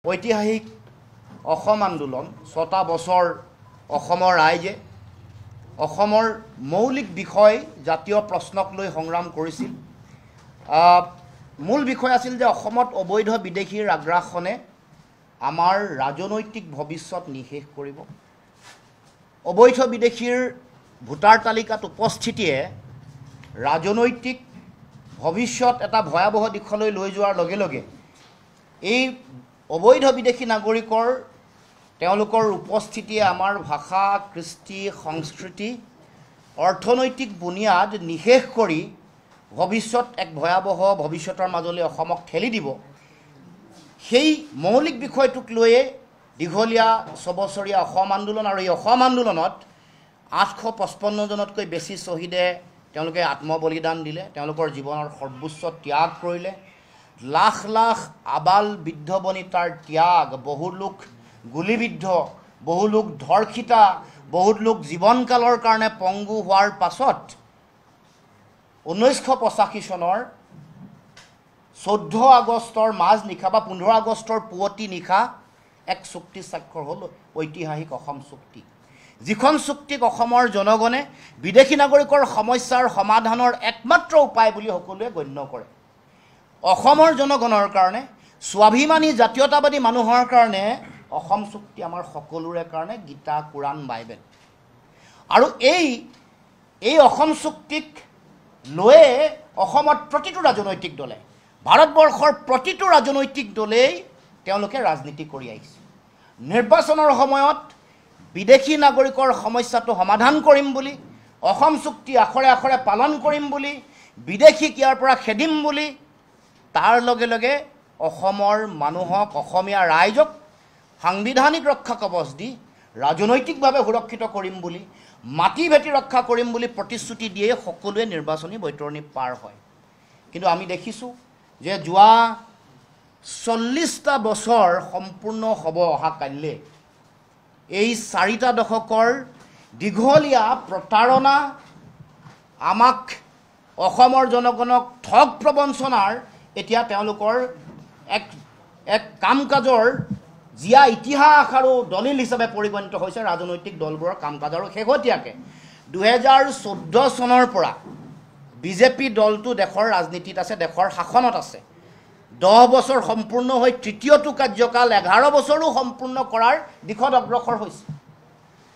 ঐতিহাসিক অসম আন্দোলন ৬টা বছৰ অসমৰ ৰাইজে অসমৰ মৌলিক বিষয় জাতীয় প্ৰশ্নক লৈ সংগ্ৰাম কৰিছিল। মূল বিষয় আছিল যে অসমত অবৈধ বিদেশীৰ আগ্ৰাসনে আমাৰ ৰাজনৈতিক ভৱিষ্যত নিশেষ কৰিব। অবৈধ বিদেশীৰ ভোটাৰ তালিকাত উপস্থিতিয়ে ৰাজনৈতিক ভৱিষ্যত এটা ভয়াবহ দিশলৈ লৈ যোৱাৰ লগে লগে এই অবৈধ বিদেশী নাগৰিকৰ তেওঁলোকৰ উপস্থিতিয়ে আমাৰ ভাষা, কৃষ্টি, সংস্কৃতি, অৰ্থনৈতিক বুনিয়াদ নিশেষ কৰি ভৱিষ্যত এক ভয়াবহ ভৱিষ্যতৰ মাজলৈ অসমক ঠেলি দিব। সেই মৌলিক বিষয়টোক লৈয়ে দীঘলীয়া ৬ বছৰীয়া অসম আন্দোলন আৰু এই অসম আন্দোলনত ৮৫৫ জনতকৈ বেছি শ্বহীদে তেওঁলোকে আত্মবলিদান দিলে, তেওঁলোকৰ জীৱনৰ সৰ্বোচ্চ ত্যাগ কৰিলে। লাখ লাখ আবাল বৃদ্ধ বনিতাৰ ত্যাগ, বহু লোক গুলিবিদ্ধ, বহু লোক ধৰ্ষিতা, বহুত লোক জীৱনকালৰ কাৰণে পংগু হোৱাৰ পাছত ১৯৮৫ চনৰ ১৪ আগষ্টৰ মাজনিশা বা ১৫ আগষ্টৰ পুৱতি নিশা এক চুক্তি স্বাক্ষৰ হ'ল, ঐতিহাসিক অসম চুক্তি। যিখন চুক্তিক অসমৰ জনগণে বিদেশী নাগৰিকৰ সমস্যাৰ সমাধানৰ একমাত্ৰ উপায় বুলি সকলোৱে গণ্য কৰে। অসমৰ জনগণৰ কাৰণে, স্বাভিমানী জাতীয়তাবাদী মানুহৰ কাৰণে অসম চুক্তি আমাৰ সকলোৰে কাৰণে গীতা, কোৰাণ, বাইবেল। আৰু এই অসম চুক্তিক লৈয়ে অসমত প্ৰতিটো ৰাজনৈতিক দলে, ভাৰতবৰ্ষৰ প্ৰতিটো ৰাজনৈতিক দলেই তেওঁলোকে ৰাজনীতি কৰি আহিছে। নিৰ্বাচনৰ সময়ত বিদেশী নাগৰিকৰ সমস্যাটো সমাধান কৰিম বুলি, অসম চুক্তি আখৰে আখৰে পালন কৰিম বুলি, বিদেশীক ইয়াৰ পৰা খেদিম বুলি, তাৰ লগে লগে অসমৰ মানুহক, অসমীয়া ৰাইজক সাংবিধানিক ৰক্ষা কৱচ দি ৰাজনৈতিকভাৱে সুৰক্ষিত কৰিম বুলি, মাটি ভেটি ৰক্ষা কৰিম বুলি প্ৰতিশ্ৰুতি দিয়ে সকলোৱে নিৰ্বাচনী বৈতৰণি পাৰ হয়। কিন্তু আমি দেখিছোঁ যে যোৱা ৪০টা বছৰ সম্পূৰ্ণ হ'ব অহা কাইলৈ এই ৪টা দশকৰ দীঘলীয়া প্ৰতাৰণা, আমাক অসমৰ জনগণক ঠগ প্ৰবঞ্চনাৰ এতিয়া তেওঁলোকৰ এক কাম কাজৰ জীয়া ইতিহাস আৰু দলিল হিচাপে পৰিগণিত হৈছে ৰাজনৈতিক দলবোৰৰ কাম কাজ। আৰু শেহতীয়াকৈ ২০১৪ চনৰ পৰা বিজেপি দলটো দেশৰ ৰাজনীতিত আছে, দেশৰ শাসনত আছে। ১০ বছৰ সম্পূৰ্ণ হৈ তৃতীয়টো কাৰ্যকাল ১১ বছৰো সম্পূৰ্ণ কৰাৰ দিশত অগ্ৰসৰ হৈছে।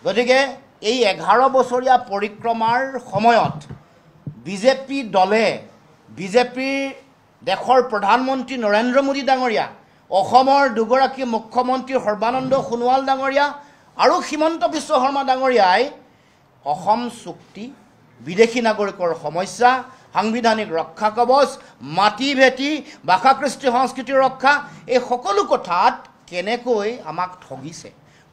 গতিকে এই ১১ বছৰীয়া পৰিক্ৰমাৰ সময়ত বিজেপি দলে, বিজেপিৰ দেশৰ প্ৰধানমন্ত্ৰী নৰেন্দ্ৰ মোদী ডাঙৰীয়া, অসমৰ দুগৰাকী মুখ্যমন্ত্ৰী সৰ্বানন্দ সোণোৱাল ডাঙৰীয়া আৰু হিমন্ত বিশ্ব শৰ্মা ডাঙৰীয়াই অসম চুক্তি, বিদেশী নাগৰিকৰ সমস্যা, সাংবিধানিক ৰক্ষা কৱচ, মাটি ভেটি, ভাষা, কৃষ্টি, সংস্কৃতিৰ ৰক্ষা, এই সকলো কথাত কেনেকৈ আমাক ঠগিছে,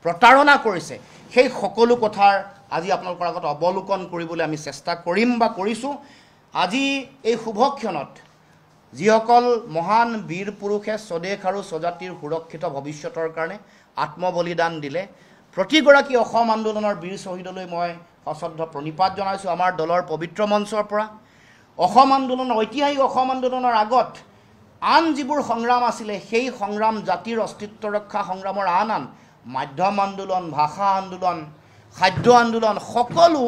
প্ৰতাৰণা কৰিছে, সেই সকলো কথাৰ আজি আপোনালোকৰ আগত অৱলোকন কৰিবলৈ আমি চেষ্টা কৰিম বা কৰিছোঁ। আজি এই শুভক্ষণত যিসকল মহান বীৰ পুৰুষে স্বদেশ আৰু স্বজাতিৰ সুৰক্ষিত ভৱিষ্যতৰ কাৰণে আত্মবলিদান দিলে, প্ৰতিগৰাকী অসম আন্দোলনৰ বীৰ শ্বহীদলৈ মই সশ্ৰদ্ধ প্ৰণিপাত জনাইছোঁ। আমাৰ দলৰ পবিত্ৰ মঞ্চৰ পৰা অসম আন্দোলন, ঐতিহাসিক অসম আন্দোলনৰ আগত আন যিবোৰ সংগ্ৰাম আছিলে, সেই সংগ্ৰাম, জাতিৰ অস্তিত্ব ৰক্ষা সংগ্ৰামৰ আন মাধ্যম আন্দোলন, ভাষা আন্দোলন, খাদ্য আন্দোলন, সকলো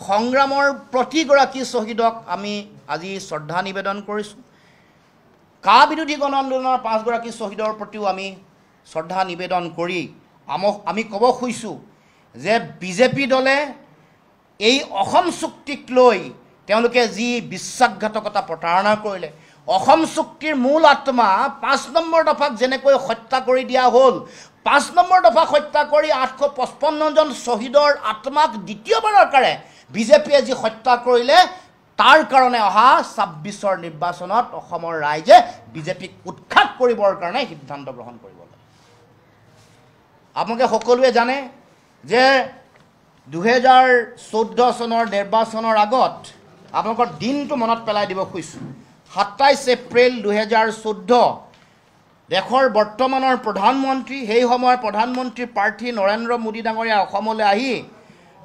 সংগ্ৰামৰ প্ৰতিগৰাকী শ্বহীদক আমি আজি শ্ৰদ্ধা নিবেদন কৰিছোঁ। কা বিৰোধী গণ আন্দোলনৰ ৫ গৰাকী শ্বহীদৰ প্ৰতিও আমি শ্ৰদ্ধা নিবেদন কৰি আমি ক'ব খুজিছোঁ যে বিজেপি দলে এই অসম চুক্তিক লৈ তেওঁলোকে যি বিশ্বাসঘাতকতা প্ৰতাৰণা কৰিলে, অসম চুক্তিৰ মূল আত্মা ৫ নম্বৰ দফাক যেনেকৈ হত্যা কৰি দিয়া হ'ল, ৫ নম্বৰ দফাক হত্যা কৰি ৮৫৫ জন শ্বহীদৰ আত্মাক দ্বিতীয়বাৰৰ কাৰণে বিজেপিয়ে যি হত্যা কৰিলে, তাৰ কাৰণে অহা ২৬ৰ নিৰ্বাচনত অসমৰ ৰাইজে বিজেপিক উৎখাত কৰিবৰ কাৰণে সিদ্ধান্ত গ্ৰহণ কৰিব লাগে। আপোনালোকে সকলোৱে জানে যে ২০১৪ চনৰ নিৰ্বাচনৰ আগত আপোনালোকৰ দিনটো মনত পেলাই দিব খুজিছোঁ। ২৭ এপ্ৰিল ২০১৪ দেশৰ বৰ্তমানৰ প্ৰধানমন্ত্ৰী, সেই সময়ৰ প্ৰধানমন্ত্ৰী প্ৰাৰ্থী নৰেন্দ্ৰ মোদী ডাঙৰীয়া অসমলৈ আহি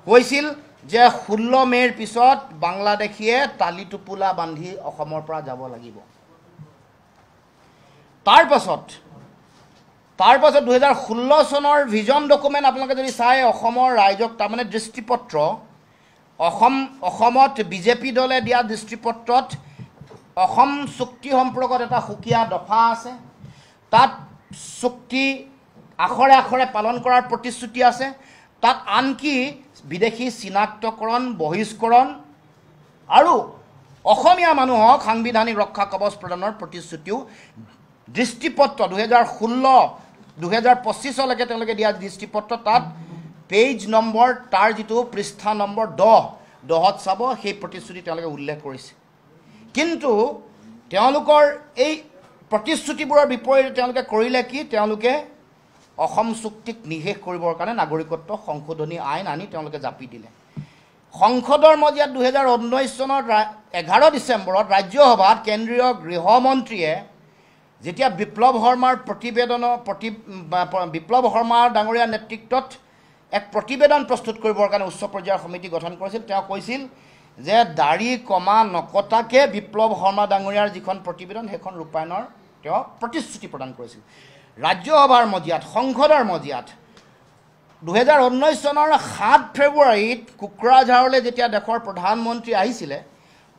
কৈছিল যে ১৬ মে'ৰ পিছত বাংলাদেশীয়ে তালি টোপোলা বান্ধি অসমৰ পৰা যাব লাগিব। তাৰ পাছত তাৰ পাছত 2016 চনৰ ভিজন ডকুমেণ্ট আপোনালোকে যদি চাই অসমৰ ৰাইজক তাৰমানে দৃষ্টিপত্ৰ অসমত বিজেপি দলে দিয়া দৃষ্টিপত্ৰত অসম চুক্তি সম্পৰ্কত এটা সুকীয়া দফা আছে তাত চুক্তি আখৰে আখৰে পালন কৰাৰ প্ৰতিশ্ৰুতি আছে তাত আনকি বিদেশী চিনাক্তকৰণ বহিষ্কৰণ আৰু অসমীয়া মানুহক সাংবিধানিক ৰক্ষা কবচ প্ৰদানৰ প্ৰতিশ্ৰুতিও দৃষ্টিপত্ৰ 2016-2025লৈকে তেওঁলোকে দিয়া দৃষ্টিপত্ৰ তাত পেজ নম্বৰ তাৰ যিটো পৃষ্ঠা নম্বৰ 10ত চাব সেই প্ৰতিশ্ৰুতি তেওঁলোকে উল্লেখ কৰিছে কিন্তু তেওঁলোকৰ এই প্ৰতিশ্ৰুতিবোৰৰ বিপৰীতে তেওঁলোকে কৰিলে কি তেওঁলোকে অসম চুক্তিক নিষেধ কৰিবৰ কাৰণে নাগৰিকত্ব সংশোধনী আইন আনি তেওঁলোকে জাপি দিলে সংসদৰ মজিয়াত 2019 চনৰ 11 ডিচেম্বৰত ৰাজ্যসভাত কেন্দ্ৰীয় গৃহমন্ত্ৰীয়ে যেতিয়া বিপ্লৱ শৰ্মাৰ বিপ্লৱ শৰ্মা ডাঙৰীয়াৰ নেতৃত্বত এক প্ৰতিবেদন প্ৰস্তুত কৰিবৰ কাৰণে উচ্চ পৰ্যায়ৰ সমিতি গঠন কৰিছিল তেওঁ কৈছিল যে দাড়ি কমা নকটাকে বিপ্লৱ শৰ্মা ডাঙৰীয়াৰ যিখন প্ৰতিবেদন সেইখন ৰূপায়ণৰ তেওঁ প্ৰতিশ্ৰুতি প্ৰদান কৰিছিল ৰাজ্যসভাৰ মজিয়াত সংসদৰ মজিয়াত 2019 চনৰ 7 ফেব্ৰুৱাৰীত কোকৰাঝাৰলৈ যেতিয়া দেশৰ প্ৰধানমন্ত্ৰী আহিছিলে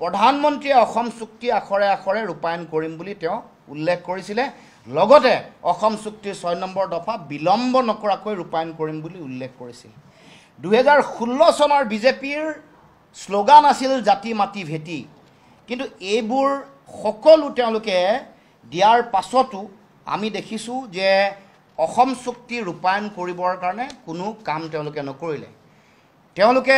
প্ৰধানমন্ত্ৰীয়ে অসম চুক্তি আখৰে আখৰে ৰূপায়ণ কৰিম বুলি তেওঁ উল্লেখ কৰিছিলে লগতে অসম চুক্তিৰ 6 নম্বৰ দফা বিলম্ব নকৰাকৈ ৰূপায়ণ কৰিম বুলি উল্লেখ কৰিছিল 2016 চনৰ বিজেপিৰ শ্লোগান আছিল জাতি মাটি ভেটি কিন্তু এইবোৰ সকলো তেওঁলোকে দিয়াৰ পাছতো আমি দেখিছোঁ যে অসম চুক্তি ৰূপায়ণ কৰিবৰ কাৰণে কোনো কাম তেওঁলোকে নকৰিলে তেওঁলোকে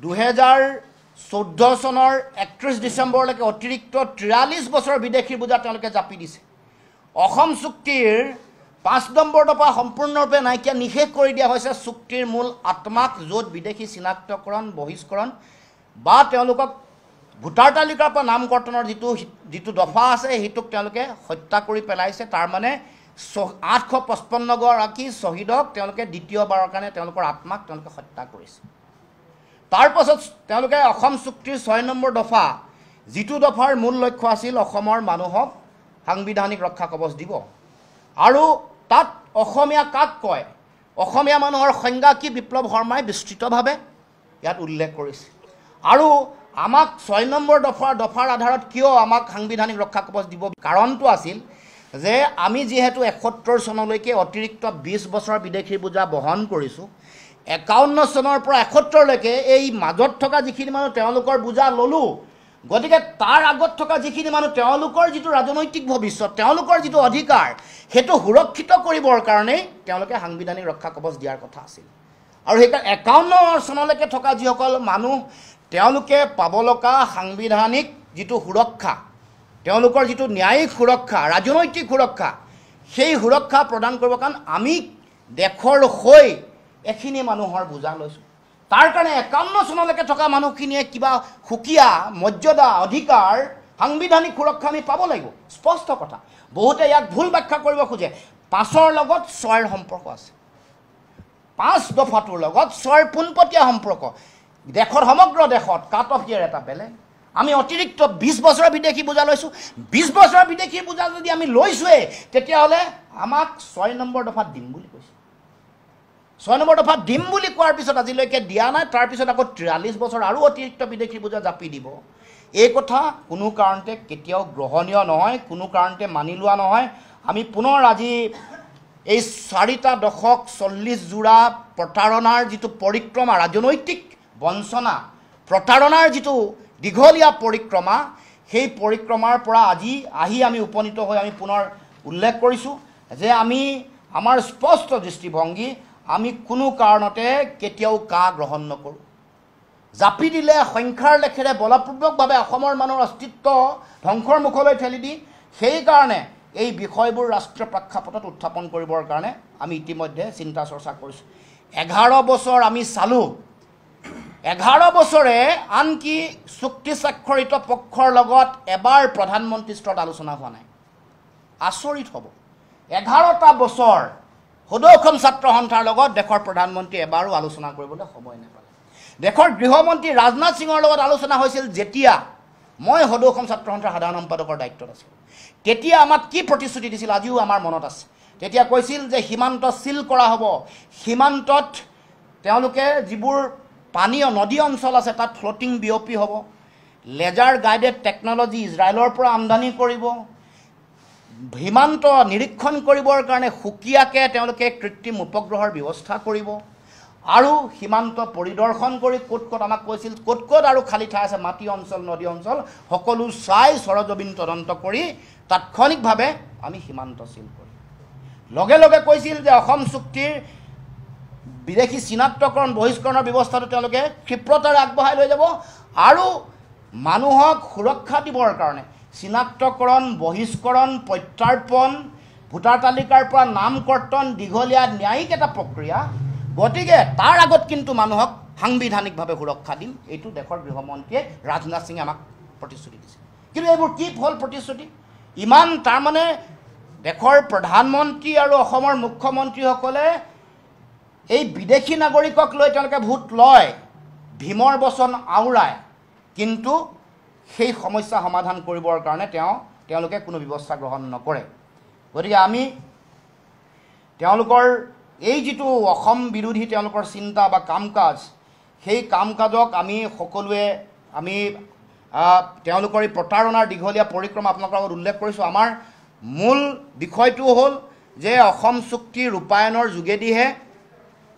2014 চনৰ 31 ডিচেম্বৰলৈকে অতিৰিক্ত 43 বছৰ বিদেশীৰ বোজা তেওঁলোকে জাপি দিছে অসম চুক্তিৰ 5 নম্বৰ দফা সম্পূৰ্ণৰূপে নাইকিয়া নিষেধ কৰি দিয়া হৈছে চুক্তিৰ মূল আত্মাক য'ত বিদেশী চিনাক্তকৰণ বহিষ্কৰণ বা তেওঁলোকক ভোটাৰ তালিকাৰ পৰা নাম কৰ্তনৰ যিটো দফা আছে সেইটোক তেওঁলোকে হত্যা কৰি পেলাইছে তাৰ মানে 855 গৰাকী শ্বহীদক তেওঁলোকে দ্বিতীয়বাৰৰ কাৰণে তেওঁলোকৰ আত্মাক তেওঁলোকে হত্যা কৰিছে তাৰ পাছত তেওঁলোকে অসম চুক্তিৰ 6 নম্বৰ দফা যিটো দফাৰ মূল লক্ষ্য আছিল অসমৰ মানুহক সাংবিধানিক ৰক্ষা কবচ দিব আৰু তাত অসমীয়া কাক কয় অসমীয়া মানুহৰ সংজ্ঞা কি বিপ্লৱ শৰ্মাই বিস্তৃতভাৱে ইয়াত উল্লেখ কৰিছে আৰু আমাক 6 নম্বৰ দফাৰ আধাৰত কিয় আমাক সাংবিধানিক ৰক্ষা কবচ দিব কাৰণটো আছিল যে আমি যেহেতু 71 চনলৈকে অতিৰিক্ত 20 বছৰ বিদেশীৰ বোজা বহন কৰিছোঁ 51 চনৰ পৰা 71লৈকে এই মাজত থকা যিখিনি মানুহ তেওঁলোকৰ বোজা ল'লোঁ গতিকে তাৰ আগত থকা যিখিনি মানুহ তেওঁলোকৰ যিটো ৰাজনৈতিক ভৱিষ্যত তেওঁলোকৰ যিটো অধিকাৰ সেইটো সুৰক্ষিত কৰিবৰ কাৰণে তেওঁলোকে সাংবিধানিক ৰক্ষা কবচ দিয়াৰ কথা আছিল আৰু সেইকাৰণে 51 চনলৈকে থকা যিসকল মানুহ তেওঁলোকে পাব লগা সাংবিধানিক যিটো সুৰক্ষা তেওঁলোকৰ যিটো ন্যায়িক সুৰক্ষা ৰাজনৈতিক সুৰক্ষা সেই সুৰক্ষা প্ৰদান কৰিবৰ কাৰণে আমি দেশৰ হৈ এখিনি মানুহৰ বোজা লৈছোঁ তাৰ কাৰণে 51 চনলৈকে থকা মানুহখিনিয়ে কিবা সুকীয়া মৰ্যাদা অধিকাৰ সাংবিধানিক সুৰক্ষা আমি পাব লাগিব স্পষ্ট কথা বহুতে ইয়াক ভুল ব্যাখ্যা কৰিব খোজে 5ৰ লগত 6ৰ সম্পৰ্ক আছে 5 দফাটোৰ লগত 6ৰ পোনপটীয়া সম্পৰ্ক দেশৰ সমগ্ৰ দেশত কাট অফ ইয়াৰ এটা বেলেগ আমি অতিৰিক্ত 20 বছৰৰ বিদেশী বোজা লৈছোঁ 20 বছৰৰ বিদেশী বোজা যদি আমি লৈছোঁৱেই তেতিয়াহ'লে আমাক 6 নম্বৰ দফাত দিম বুলি কৈছে 6 নম্বৰ দফাত দিম বুলি কোৱাৰ পিছত আজিলৈকে দিয়া নাই তাৰপিছত আকৌ 43 বছৰ আৰু অতিৰিক্ত বিদেশী বোজা জাপি দিব এই কথা কোনো কাৰণতে কেতিয়াও গ্ৰহণীয় নহয় কোনো কাৰণতে মানি লোৱা নহয় আমি পুনৰ আজি এই 4টা দশক 40 জোৰা প্ৰতাৰণাৰ যিটো পৰিক্ৰমা ৰাজনৈতিক বঞ্চনা প্ৰতাৰণাৰ যিটো দীঘলীয়া পৰিক্ৰমা সেই পৰিক্ৰমাৰ পৰা আজি আহি আমি উপনীত হৈ আমি পুনৰ উল্লেখ কৰিছোঁ যে আমি আমাৰ স্পষ্ট দৃষ্টিভংগী আমি কোনো কাৰণতে কেতিয়াও গ্ৰহণ নকৰোঁ জাপি দিলে সংখ্যাৰ লেখেৰে বলপূৰ্বকভাৱে অসমৰ মানুহৰ অস্তিত্ব ধ্বংসৰ মুখলৈ ঠেলি দি সেইকাৰণে এই বিষয়বোৰ ৰাষ্ট্ৰীয় প্ৰেক্ষাপটত উত্থাপন কৰিবৰ কাৰণে আমি ইতিমধ্যে চিন্তা চৰ্চা কৰিছোঁ 11 বছৰ আমি চালোঁ 11 বছৰে আনকি চুক্তি স্বাক্ষৰিত পক্ষৰ লগত এবাৰ প্ৰধানমন্ত্ৰী স্তৰত আলোচনা হোৱা নাই আচৰিত হ'ব 11টা বছৰ সদৌ অসম ছাত্ৰ সন্থাৰ লগত দেশৰ প্ৰধানমন্ত্ৰী এবাৰো আলোচনা কৰিবলৈ সময় নাপালে দেশৰ গৃহমন্ত্ৰী ৰাজনাথ সিঙৰ লগত আলোচনা হৈছিল যেতিয়া মই সদৌ অসম ছাত্ৰ সন্থাৰ সাধাৰণ সম্পাদকৰ দায়িত্বত আছিলোঁ তেতিয়া আমাক কি প্ৰতিশ্ৰুতি দিছিল আজিও আমাৰ মনত আছে তেতিয়া কৈছিল যে সীমান্ত সিল কৰা হ'ব, সীমান্তত তেওঁলোকে যিবোৰ পানীয় নদী অঞ্চল আছে তাত ফ্লোটিং বিঅপি হ'ব, লেজাৰ গাইডেড টেকনলজি ইজৰাইলৰ পৰা আমদানি কৰিব, সীমান্ত নিৰীক্ষণ কৰিবৰ কাৰণে সুকীয়াকৈ তেওঁলোকে কৃত্ৰিম উপগ্ৰহৰ ব্যৱস্থা কৰিব, আৰু সীমান্ত পৰিদৰ্শন কৰি ক'ত ক'ত আমাক কৈছিল ক'ত ক'ত আৰু খালী ঠাই আছে মাটি অঞ্চল নদী অঞ্চল সকলো চাই সৰজমিন তদন্ত কৰি তাৎক্ষণিকভাৱে আমি সীমান্ত সিল কৰিম। লগে লগে কৈছিল যে অসম চুক্তিৰ বিদেশী চিনাক্তকৰণ বহিষ্কৰণৰ ব্যৱস্থাটো তেওঁলোকে ক্ষিপ্ৰতাৰে আগবঢ়াই লৈ যাব, আৰু মানুহক সুৰক্ষা দিবৰ কাৰণে চিনাক্তকৰণ বহিষ্কৰণ প্ৰত্যাৰ্পণ ভোটাৰ তালিকাৰ পৰা নাম কৰ্তন দীঘলীয়া ন্যায়িক এটা প্ৰক্ৰিয়া, গতিকে তাৰ আগত কিন্তু মানুহক সাংবিধানিকভাৱে সুৰক্ষা দিম, এইটো দেশৰ গৃহমন্ত্ৰীয়ে ৰাজনাথ সিঙে আমাক প্ৰতিশ্ৰুতি দিছে। কিন্তু এইবোৰ কি ফল প্ৰতিশ্ৰুতি? ইমান তাৰমানে দেশৰ প্ৰধানমন্ত্ৰী আৰু অসমৰ মুখ্যমন্ত্ৰীসকলে এই বিদেশী নাগৰিকক লৈ তেওঁলোকে ভোট লয়, ভীমৰ বচন আওৰায়, কিন্তু সেই সমস্যা সমাধান কৰিবৰ কাৰণে তেওঁলোকে কোনো ব্যৱস্থা গ্ৰহণ নকৰে। গতিকে আমি তেওঁলোকৰ এই যিটো অসম বিৰোধী তেওঁলোকৰ চিন্তা বা কাম কাজ, সেই কাম কাজক আমি সকলোৱে তেওঁলোকৰ এই প্ৰতাৰণাৰ দীঘলীয়া পৰিক্ৰমা আপোনালোকৰ আগত উল্লেখ কৰিছোঁ। আমাৰ মূল বিষয়টো হ'ল যে অসম চুক্তি ৰূপায়ণৰ যোগেদিহে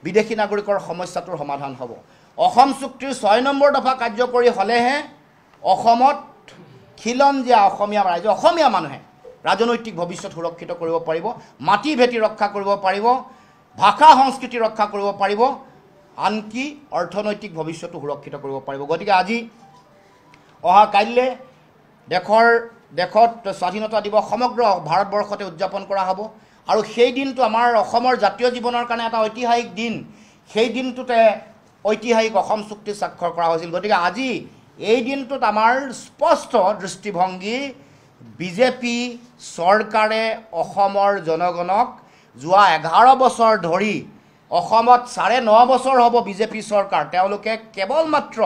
বিদেশী নাগৰিকৰ সমস্যাটোৰ সমাধান হ'ব। অসম চুক্তিৰ 6 নম্বৰ দফা কাৰ্যকৰী হ'লেহে অসমত খিলঞ্জীয়া অসমীয়া ৰাইজে অসমীয়া মানুহে ৰাজনৈতিক ভৱিষ্যত সুৰক্ষিত কৰিব পাৰিব, মাটি ভেটি ৰক্ষা কৰিব পাৰিব, ভাষা সংস্কৃতি ৰক্ষা কৰিব পাৰিব, আনকি অৰ্থনৈতিক ভৱিষ্যতো সুৰক্ষিত কৰিব পাৰিব। গতিকে আজি অহা কাইলৈ দেশত স্বাধীনতা দিৱস সমগ্ৰ ভাৰতবৰ্ষতে উদযাপন কৰা হ'ব, আৰু সেই দিনটো আমাৰ অসমৰ জাতীয় জীৱনৰ কাৰণে এটা ঐতিহাসিক দিন। সেই দিনটোতে ঐতিহাসিক অসম চুক্তি স্বাক্ষৰ কৰা হৈছিল। গতিকে আজি এই দিনটোত আমাৰ স্পষ্ট দৃষ্টিভংগী, বিজেপি চৰকাৰে অসমৰ জনগণক যোৱা 11 বছৰ ধৰি, অসমত 9.5 বছৰ হ'ব বিজেপি চৰকাৰ, তেওঁলোকে কেৱল মাত্ৰ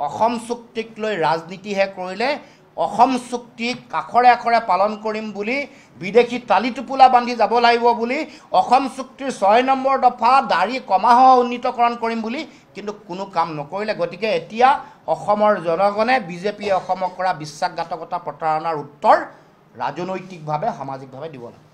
অসম চুক্তিক লৈ ৰাজনীতিহে কৰিলে। অসম চুক্তিক আখৰে আখৰে পালন কৰিম বুলি, বিদেশী টালি টোপোলা বান্ধি যাব লাগিব বুলি, অসম চুক্তিৰ 6 নম্বৰ দফা দাড়ি কমাসহ উন্নীতকৰণ কৰিম বুলি কিন্তু কোনো কাম নকৰিলে। গতিকে এতিয়া অসমৰ জনগণে বিজেপিয়ে অসমক কৰা বিশ্বাসঘাতকতা প্ৰতাৰণাৰ উত্তৰ ৰাজনৈতিকভাৱে সামাজিকভাৱে দিব লাগে।